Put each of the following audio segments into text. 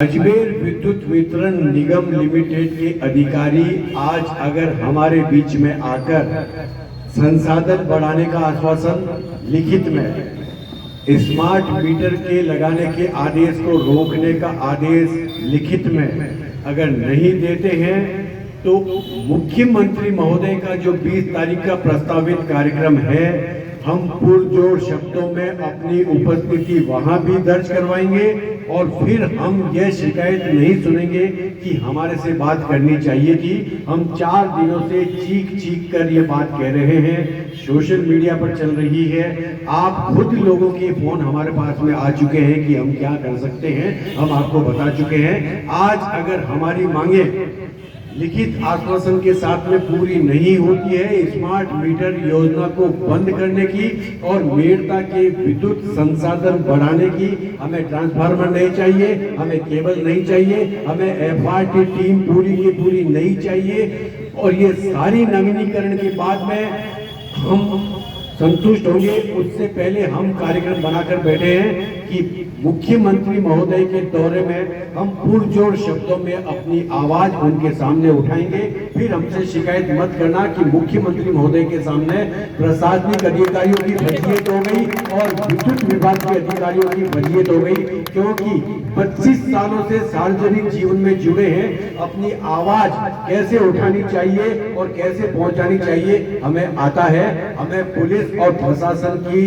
अजमेर विद्युत वितरण निगम लिमिटेड के अधिकारी आज अगर हमारे बीच में आकर संसाधन बढ़ाने का आश्वासन लिखित में, स्मार्ट मीटर के लगाने के आदेश को रोकने का आदेश लिखित में अगर नहीं देते हैं तो मुख्यमंत्री महोदय का जो 20 तारीख का प्रस्तावित कार्यक्रम है, हम पुरजोर शब्दों में अपनी उपस्थिति वहां भी दर्ज करवाएंगे और फिर हम यह शिकायत नहीं सुनेंगे कि हमारे से बात करनी चाहिए थी। हम 4 दिनों से चीख कर ये बात कह रहे हैं, सोशल मीडिया पर चल रही है, आप खुद लोगों के फोन हमारे पास में आ चुके हैं कि हम क्या कर सकते हैं, हम आपको बता चुके हैं। आज अगर हमारी मांगे लिखित आश्वासन के साथ में पूरी नहीं होती है, स्मार्ट मीटर योजना को बंद करने की और मेड़ता के विद्युत संसाधन बढ़ाने की, हमें ट्रांसफार्मर नहीं चाहिए, हमें केबल नहीं चाहिए, हमें एफआरटी टीम पूरी की पूरी नहीं चाहिए और ये सारी नवीनीकरण के बाद में हम संतुष्ट होंगे। उससे पहले हम कार्यक्रम बनाकर बैठे हैं कि मुख्यमंत्री महोदय के दौरे में हम पुरजोर शब्दों में अपनी आवाज उनके सामने उठाएंगे। फिर हमसे शिकायत मत करना कि मुख्यमंत्री महोदय के सामने प्रशासनिक अधिकारियों की फजीयत हो गई और विद्युत विभाग के अधिकारियों की फजीयत हो गई, क्योंकि 25 सालों से सार्वजनिक जीवन में जुड़े हैं। अपनी आवाज कैसे उठानी चाहिए और कैसे पहुंचानी चाहिए हमें आता है। हमें पुलिस और प्रशासन की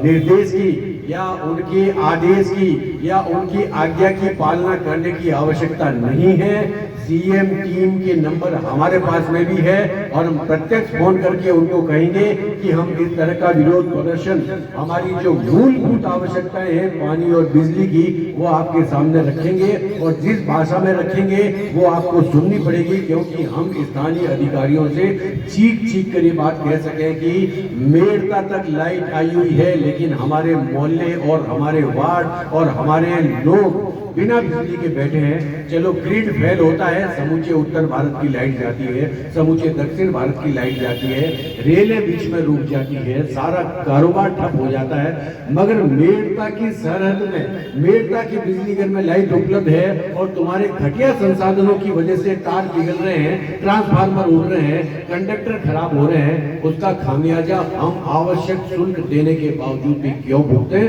निर्देश की या उनके आदेश की या उनकी आज्ञा की पालना करने की आवश्यकता नहीं है। सीएम टीम के नंबर हमारे पास में भी है और हम प्रत्यक्ष फोन करके उनको कहेंगे कि हम इस तरह का विरोध प्रदर्शन, हमारी जो मूलभूत आवश्यकताएं हैं पानी और बिजली की, वो आपके सामने रखेंगे और जिस भाषा में रखेंगे वो आपको सुननी पड़ेगी, क्योंकि हम स्थानीय अधिकारियों से चीख कर ये बात कह सकें कि मेड़ता तक लाइट आई हुई है लेकिन हमारे मोहल्ले और हमारे वार्ड और हमारे लोग बिना बिजली के बैठे हैं। चलो ग्रिड फेल होता है, समूचे उत्तर भारत की लाइट जाती है, समूचे दक्षिण भारत की लाइट जाती है, रेलें बीच में रुक जाती है, सारा कारोबार ठप हो जाता है, मगर मेड़ता की सरहद में, मेड़ता की बिजली घर में लाइट उपलब्ध है और तुम्हारे घटिया संसाधनों की वजह से तार पिघल रहे हैं, ट्रांसफार्मर उड़ रहे हैं, कंडक्टर खराब हो रहे हैं, उसका खामियाजा हम आवश्यक शुल्क देने के बावजूद भी क्यों भुगते?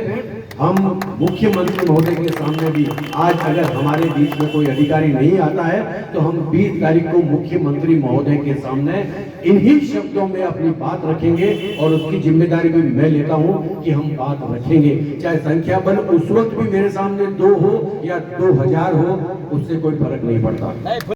हम मुख्यमंत्री महोदय के सामने भी आज अगर हमारे बीच में कोई अधिकारी नहीं आता है तो हम 20 तारीख को मुख्यमंत्री महोदय के सामने इन्हीं शब्दों में अपनी बात रखेंगे और उसकी जिम्मेदारी भी मैं लेता हूं कि हम बात रखेंगे। चाहे संख्या बल उस वक्त भी मेरे सामने 2 हो या 2000 हो, उससे कोई फर्क नहीं पड़ता।